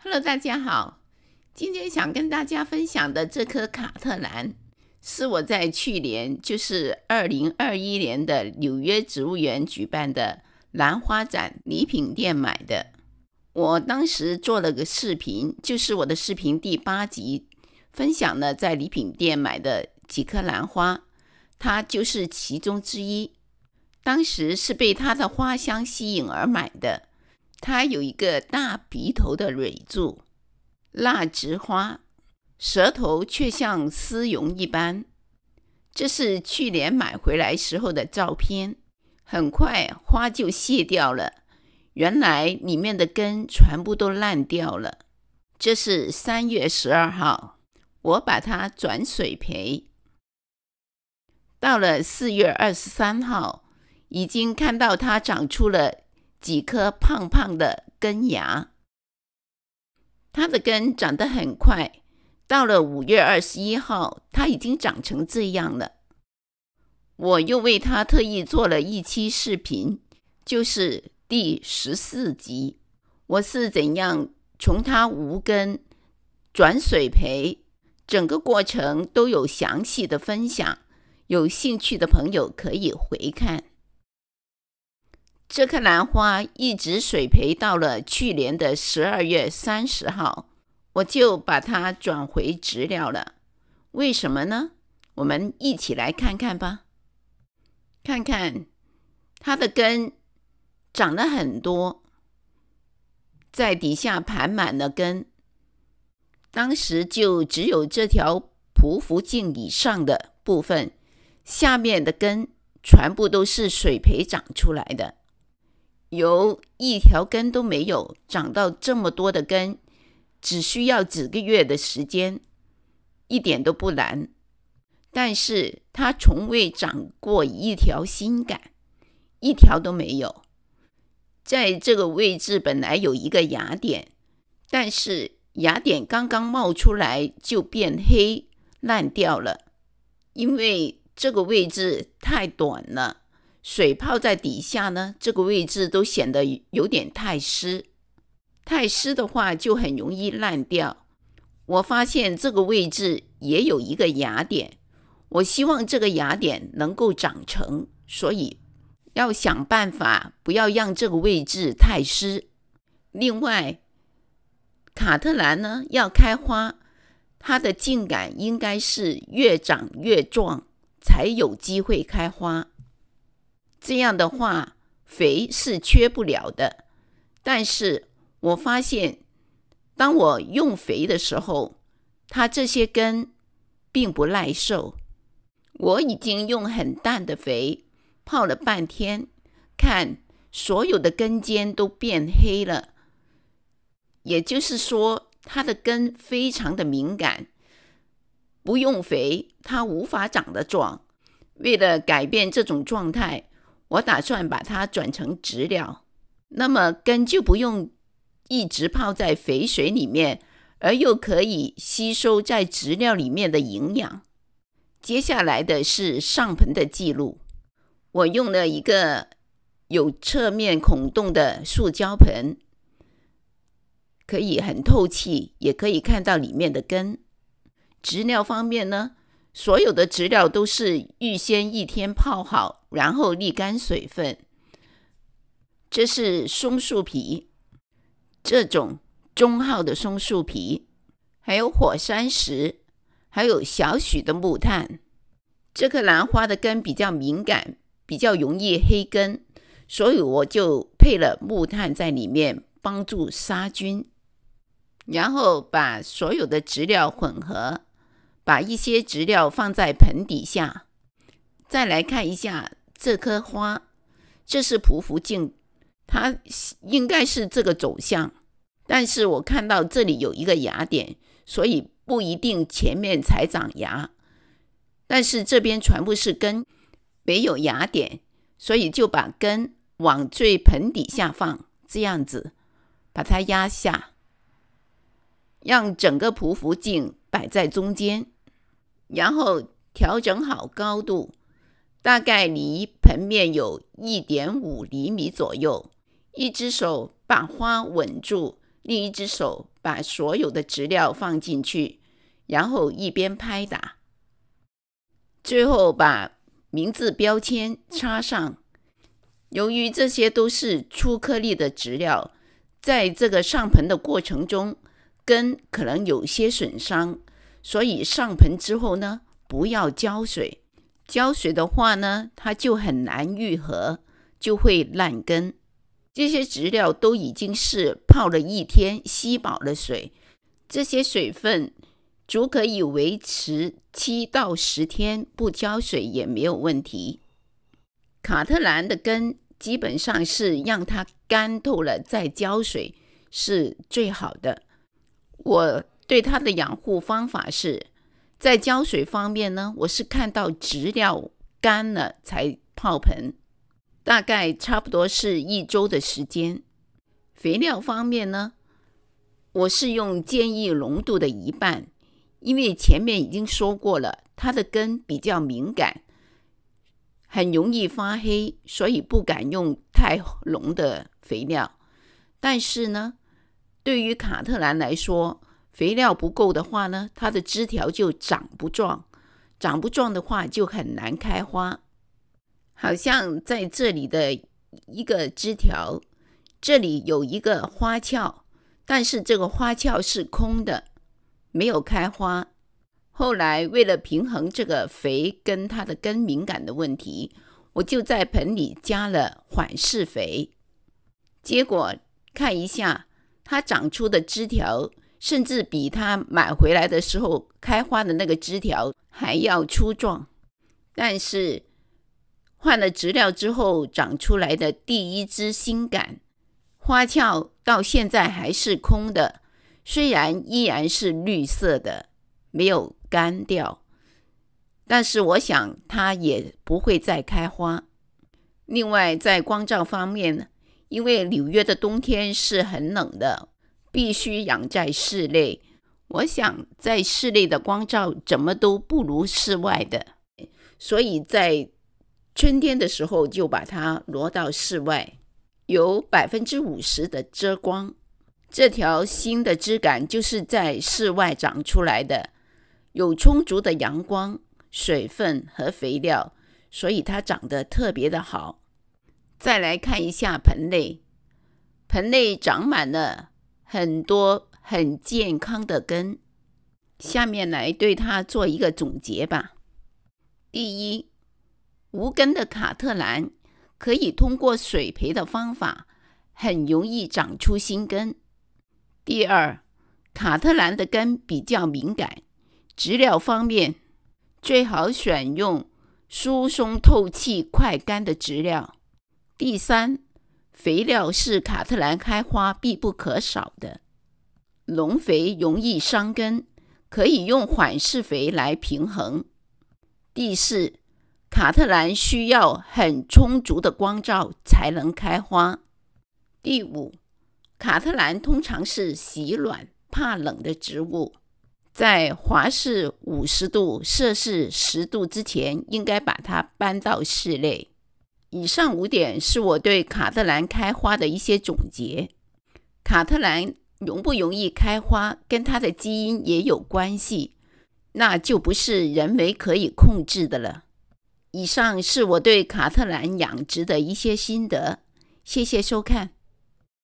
Hello， 大家好。今天想跟大家分享的这颗卡特兰，是我在去年，就是2021年的纽约植物园举办的兰花展礼品店买的。我当时做了个视频，就是我的视频第8集，分享了在礼品店买的几颗兰花，它就是其中之一。当时是被它的花香吸引而买的。它有一个大鼻头的蕊柱，蜡质花，舌头却像丝绒一般。这是去年买回来时候的照片，很快花就谢掉了。原来里面的根全部都烂掉了。这是3月12号，我把它转水培。到了4月23号，已经看到它长出了几颗胖胖的根芽。它的根长得很快，到了5月21号，它已经长成这样了。我又为它特意做了一期视频，就是第14集，我是怎样从它无根转水培，整个过程都有详细的分享，有兴趣的朋友可以回看。这颗兰花一直水培到了去年的12月30号，我就把它转回植料了。为什么呢？我们一起来看看吧。看看它的根长了很多，在底下盘满了根。当时就只有这条匍匐茎以上的部分，下面的根全部都是水培长出来的。由一条根都没有长到这么多的根，只需要几个月的时间，一点都不难。但是它从未长过一条新杆，一条都没有。在这个位置本来有一个芽点，但是芽点刚刚冒出来就变黑烂掉了，因为这个位置太短了。水泡在底下呢，这个位置都显得有点太湿，太湿的话就很容易烂掉。我发现这个位置也有一个芽点，我希望这个芽点能够长成，所以要想办法不要让这个位置太湿。另外，卡特兰呢要开花，它的茎杆应该是越长越壮，才有机会开花。这样的话，肥是缺不了的。但是我发现，当我用肥的时候，它这些根并不耐受。我已经用很淡的肥泡了半天，看所有的根尖都变黑了。也就是说，它的根非常的敏感，不用肥，它无法长得壮。为了改变这种状态，我打算把它转成植料，那么根就不用一直泡在肥水里面，而又可以吸收在植料里面的营养。接下来的是上盆的记录，我用了一个有侧面孔洞的塑胶盆，可以很透气，也可以看到里面的根。植料方面呢，所有的植料都是预先1天泡好，然后沥干水分。这是松树皮，这种中号的松树皮，还有火山石，还有小许的木炭。这颗兰花的根比较敏感，比较容易黑根，所以我就配了木炭在里面帮助杀菌。然后把所有的植料混合，把一些植料放在盆底下。再来看一下这颗花，这是匍匐茎，它应该是这个走向，但是我看到这里有一个芽点，所以不一定前面才长芽，但是这边全部是根，没有芽点，所以就把根往最盆底下放，这样子把它压下，让整个匍匐茎摆在中间，然后调整好高度，大概离盆面有1.5厘米左右，一只手把花稳住，另一只手把所有的植料放进去，然后一边拍打，最后把名字标签插上。由于这些都是粗颗粒的植料，在这个上盆的过程中，根可能有些损伤，所以上盆之后呢，不要浇水。浇水的话呢，它就很难愈合，就会烂根。这些植料都已经是泡了1天，吸饱了水，这些水分足可以维持7到10天，不浇水也没有问题。卡特兰的根基本上是让它干透了再浇水是最好的。我对它的养护方法是，在浇水方面呢，我是看到植料干了才泡盆，大概差不多是1周的时间。肥料方面呢，我是用建议浓度的1半，因为前面已经说过了，它的根比较敏感，很容易发黑，所以不敢用太浓的肥料。但是呢，对于卡特兰来说，肥料不够的话呢，它的枝条就长不壮，长不壮的话就很难开花。好像在这里的一个枝条，这里有一个花鞘，但是这个花鞘是空的，没有开花。后来为了平衡这个肥跟它的根敏感的问题，我就在盆里加了缓释肥。结果看一下，它长出的枝条甚至比它买回来的时候开花的那个枝条还要粗壮。但是换了植料之后长出来的第1支新杆，花鞘到现在还是空的，虽然依然是绿色的，没有干掉，但是我想它也不会再开花。另外在光照方面，因为纽约的冬天是很冷的，必须养在室内，我想在室内的光照怎么都不如室外的，所以在春天的时候就把它挪到室外，有 50% 的遮光。这条新的枝杆就是在室外长出来的，有充足的阳光、水分和肥料，所以它长得特别的好。再来看一下盆内，盆内长满了很多很健康的根。下面来对它做一个总结吧。第一，无根的卡特兰可以通过水培的方法很容易长出新根。第二，卡特兰的根比较敏感，植料方面最好选用疏松透气快干的植料。第三，肥料是卡特兰开花必不可少的，浓肥容易伤根，可以用缓释肥来平衡。第四，卡特兰需要很充足的光照才能开花。第五，卡特兰通常是喜暖、怕冷的植物，在华氏50度、摄氏10度之前，应该把它搬到室内。以上5点是我对卡特兰开花的一些总结。卡特兰容不容易开花，跟它的基因也有关系，那就不是人为可以控制的了。以上是我对卡特兰养殖的一些心得，谢谢收看。